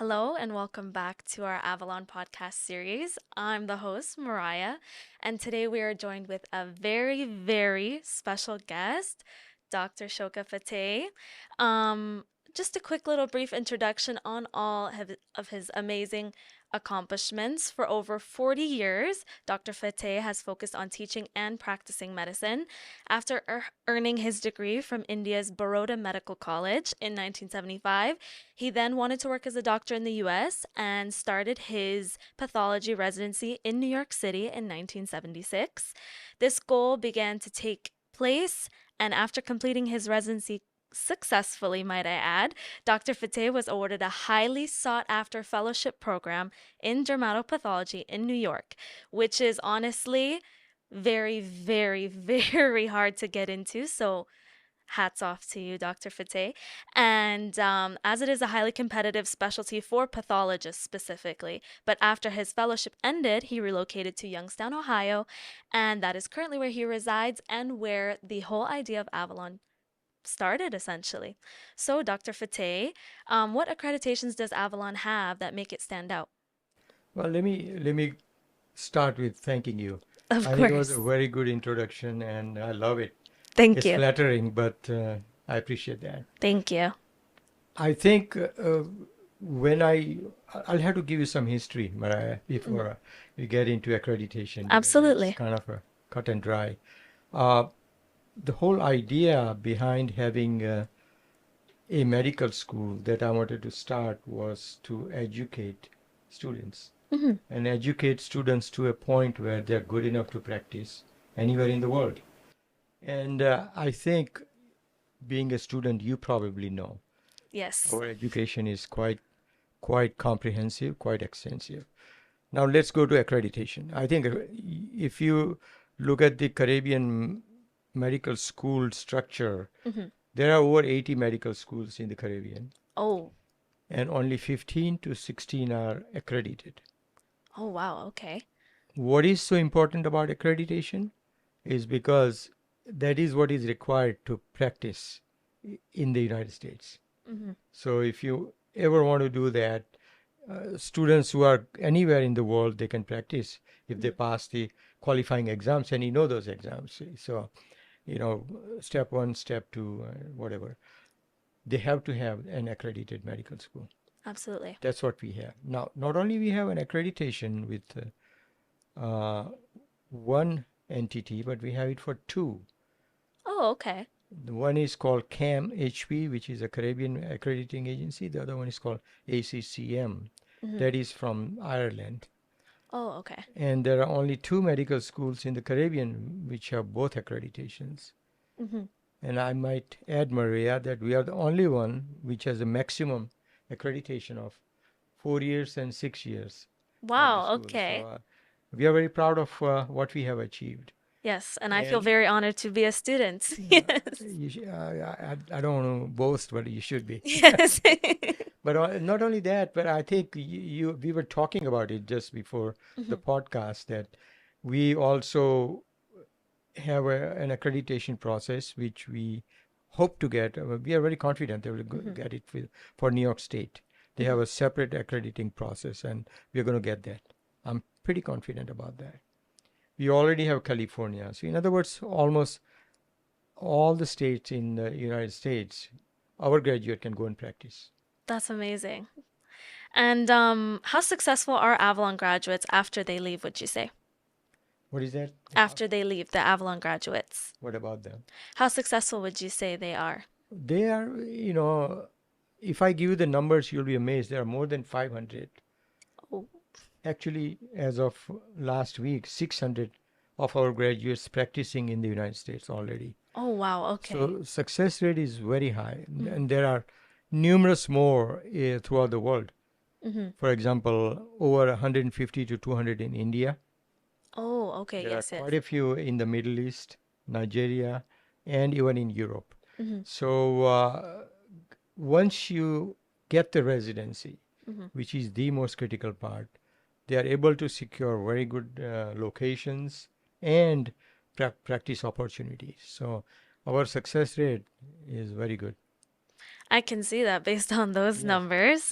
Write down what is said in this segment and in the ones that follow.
Hello and welcome back to our Avalon podcast series. I'm the host, Mariah, and today we are joined with a very, very special guest, Dr. Shoka Fateh. Um, just a quick little brief introduction on of his amazing accomplishments. For over 40 years, Dr. Fateh has focused on teaching and practicing medicine. After earning his degree from India's Baroda Medical College in 1975, he then wanted to work as a doctor in the US and started his pathology residency in New York City in 1976. This goal began to take place, and after completing his residency successfully, might I add, Dr. Fateh was awarded a highly sought after fellowship program in dermatopathology in New York, which is honestly very, very, very hard to get into. So, hats off to you, Dr. Fateh. And as it is a highly competitive specialty for pathologists specifically, but after his fellowship ended, he relocated to Youngstown, Ohio, and that is currently where he resides and where the whole idea of Avalon started essentially. So, Dr. Fateh, what accreditations does Avalon have that make it stand out? Well, let me start with thanking you. Of I think it was a course. very good introduction, and I love it. Thank It's you. flattering, but I appreciate that. Thank you. I think when I'll have to give you some history, Mariah, Mhm. before we get into accreditation because it's Absolutely. kind of a cut and dry. Uh, the whole idea behind having a medical school that I wanted to start was to educate students Hmm. and educate students to a point where they're good enough to practice anywhere in the world. And I think being a student, you probably know Yes. our education is quite comprehensive, quite extensive. Now let's go to accreditation. I think if you look at the Caribbean medical school structure, Hmm. there are over 80 medical schools in the Caribbean, Oh. and only 15 to 16 are accredited. Oh, wow. Okay. What is so important about accreditation is because that is what is required to practice in the United States. Hmm. So if you ever want to do that, students who are anywhere in the world, they can practice if they Hmm. pass the qualifying exams, and you know those exams. So, step one, step two, whatever, they have to have an accredited medical school. Absolutely. That's what we have. Now, not only we have an accreditation with one entity, but we have it for two. Oh, okay. The one is called CAM-HP, which is a Caribbean accrediting agency. The other one is called ACCM, Hmm. that is from Ireland. Oh, okay. And there are only two medical schools in the Caribbean which have both accreditations. Hmm. And I might add, Maria, that we are the only one which has a maximum accreditation of 4 years and 6 years of the Wow, school. So okay. we are very proud of what we have achieved. Yes, and I feel And very honored to be a student. Yes. I don't want to boast, but you should be. Yes. But not only that, but I think we were talking about it just before the Hmm. podcast that we also have an accreditation process which we hope to get. We are very confident that we'll Hmm. get it for New York State. They have Hmm. a separate accrediting process, and we're going to get that. I'm pretty confident about that. We already have California. So, in other words, almost all the states in the United States, our graduate can go and practice. That's amazing. And how successful are Avalon graduates after they leave, would you say? What is that? After they leave, the Avalon graduates. What about them? How successful would you say they are? They are, if I give you the numbers, you'll be amazed. There are more than 500. Oh, Actually, as of last week, 600 of our graduates practicing in the United States already. oh wow, okay. So success rate is very high, Hmm. and there are numerous more throughout the world. Hmm. For example, over 150 to 200 in India. Oh, okay, There are yes, quite yes. a few in the Middle East, Nigeria, and even in Europe. Hmm. So once you get the residency, Hmm. which is the most critical part, they are able to secure very good locations and practice opportunities. So our success rate is very good. I can see that based on those Yes. numbers.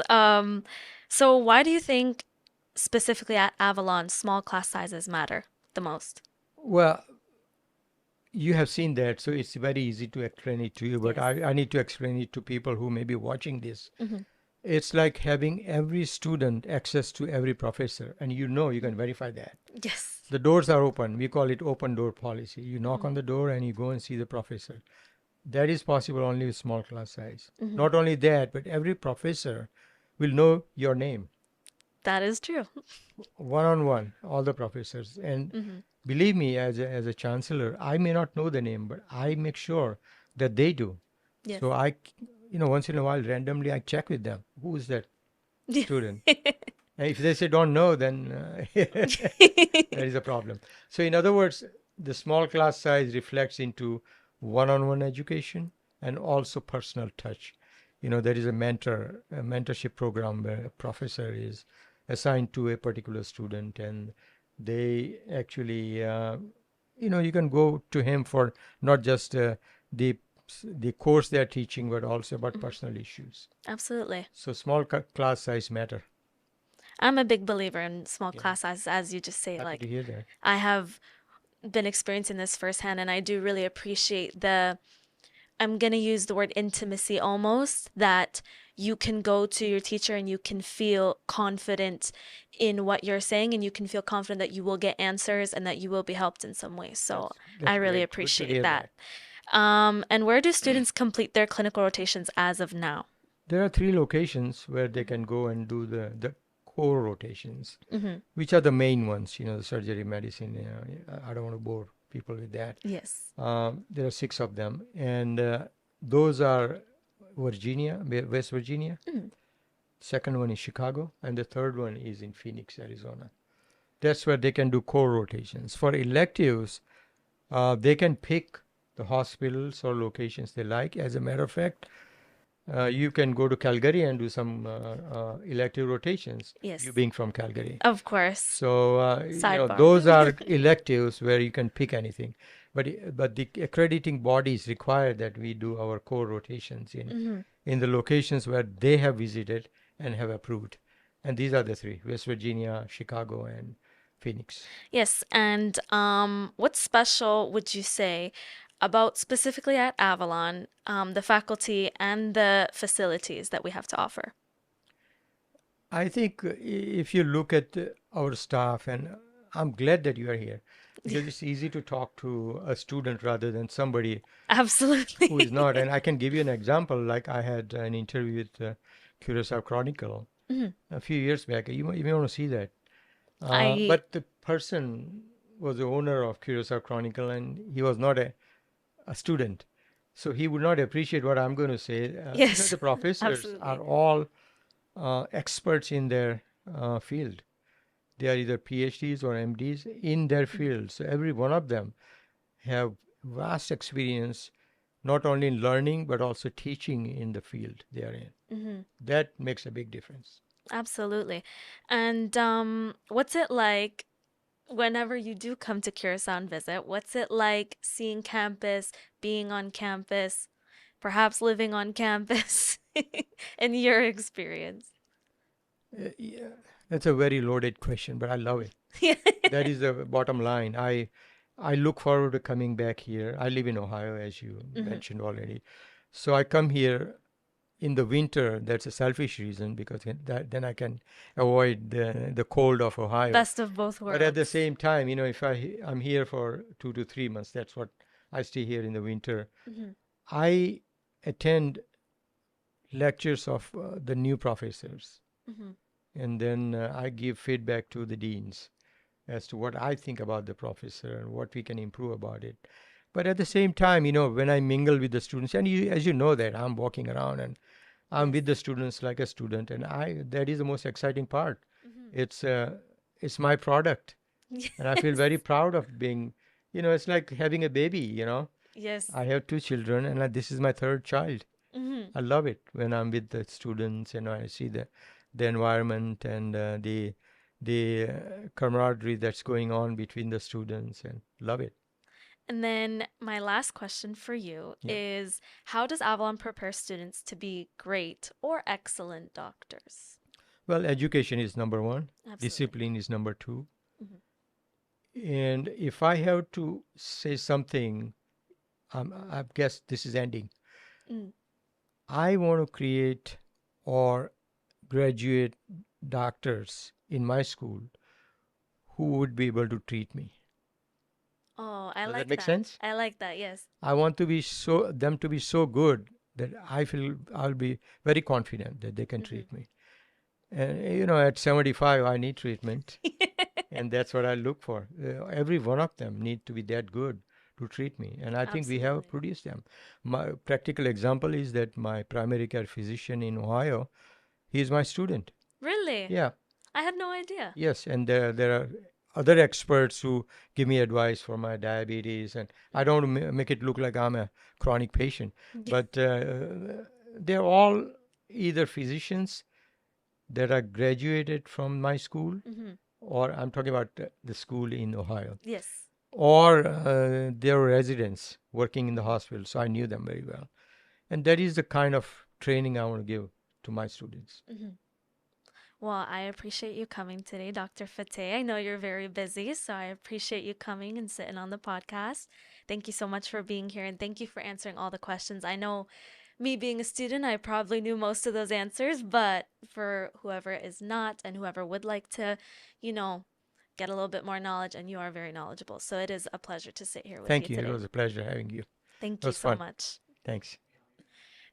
So why do you think specifically at Avalon small class sizes matter the most? Well, you have seen that, so it's very easy to explain it to you, but Yes. I need to explain it to people who may be watching this. Hmm. It's like having every student access to every professor, and you can verify that. Yes. The doors are open. We call it open door policy. You knock Hmm. on the door and you go and see the professor. That is possible only with small class size. Hmm. Not only that, but every professor will know your name, That is true. one on one, all the professors. And Hmm. believe me, as a chancellor, I may not know the name, but I make sure that they do. Yes. So once in a while, randomly, I check with them who is that student. And if they say don't know, then there is a problem. So, in other words, the small class size reflects into one on one education and also personal touch. There is a mentorship program where a professor is assigned to a particular student, and they actually, you can go to him for not just the the course they are teaching, but also about Mhm. personal issues. Absolutely. So, small class size matter. I'm a big believer in small Yeah, class sizes, as you just say. happy to Like, hear that. I have been experiencing this firsthand, and I do really appreciate the, I'm going to use the word intimacy almost, that you can go to your teacher and you can feel confident in what you're saying, and you can feel confident that you will get answers and that you will be helped in some way. So I That's really great. Good to appreciate hear that. that. And where do students complete their clinical rotations as of now? There are three locations where they Hmm. can go and do the core rotations, Hmm. which are the main ones, the surgery, medicine. I don't want to bore people with that. Yes. There are six of them, and those are West Virginia. Mm. Second one is Chicago, and the third one is in Phoenix, Arizona. That's where they can do core rotations. For electives, they can pick the hospitals or locations they like. As a matter of fact, you can go to Calgary and do some elective rotations, you Yes. being from Calgary. Of course. So, Sidebar. those are electives where you can pick anything. But the accrediting bodies require that we do our core rotations Hmm. in the locations where they have visited and have approved. And these are the three: West Virginia, Chicago, and Phoenix. Yes, and what's special, would you say, about specifically at Avalon, the faculty and the facilities that we have to offer? I think if you look at our staff, and I'm glad that you are here because it's easy to talk to a student rather than somebody who is Absolutely. not. And I can give you an example. Like I had an interview with Curacao Chronicle Mhm. a few years back. You may want to see that. I, But the person was the owner of Curacao Chronicle, and he was not a student. So he would not appreciate what I'm going to say. yes, The professors are absolutely. all experts in their field. They are either PhDs or MDs in their Mhm. field. So every one of them have vast experience, not only in learning but also teaching in the field they are in. Mhm. That makes a big difference. Absolutely. And what's it like whenever you do come to Curacao and visit? What's it like seeing campus, being on campus, perhaps living on campus in your experience? Yeah, that's a very loaded question, but I love it. That is the bottom line. I look forward to coming back here. I live in Ohio, as you Hmm. mentioned already. So I come here in the winter. That's a selfish reason because then I can avoid the cold of Ohio. Best of both But at the worlds. same time, if I'm here for 2 to 3 months, that's what I stay here in the winter. Hmm. I attend lectures of the new professors, Hmm. and then I give feedback to the deans as to what I think about the professor and what we can improve about it. But at the same time, when I mingle with the students, and as you know that I'm walking around and I'm Yes. with the students like a student, and I that is the most exciting part. Hmm. It's uh, it's my product, and I feel Yes. very proud of being. It's like having a baby. Yes. I have two children, and this is my third child. Hmm. I love it when I'm with the students and I see the environment and the camaraderie that's going on between the students, and love it. And then my last question for you Yeah. is how does Avalon prepare students to be great or excellent doctors? Well, education is number one, Absolutely. discipline is number two. Hmm. And if I have to say something, I guess this is ending. Mm. I want to create or graduate doctors in my school who would be able to treat me. Oh, I Does that like make that. sense? I like that. Yes. I want to be so them to be so good that I feel I'll be very confident that they can Hmm. treat me. And at 75, I need treatment, and that's what I look for. Every one of them need to be that good to treat me, and I think we have Absolutely. produced them. My practical example is that my primary care physician in Ohio, he is my student. Really? Yeah, I had no idea. yes, and there are other experts who give me advice for my diabetes, and I don't want to make it look like I'm a chronic patient, but they're all either physicians that are graduated from my school, Hmm. or I'm talking about the school in Ohio, Yes. or they're residents working in the Hmm. hospital, so I knew them very well. And that is the kind of training I want to give to my students. Hmm. Well, I appreciate you coming today, Dr. Fateh. I know you're very busy, so I appreciate you coming and sitting on the podcast. Thank you so much for being here and thank you for answering all the questions. I know me being a student, I probably knew most of those answers, but for whoever is not and whoever would like to, you know, get a little bit more knowledge, and you are very knowledgeable. So it is a pleasure to sit here with you Thank you. It today. was a pleasure having you. It Thank you was so fun. much. Thanks.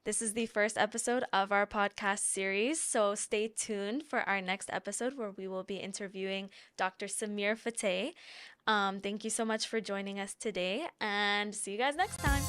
This is the first episode of our podcast series, so stay tuned for our next episode where we will be interviewing Dr. Samir Fateh. Thank you so much for joining us today, and see you guys next time.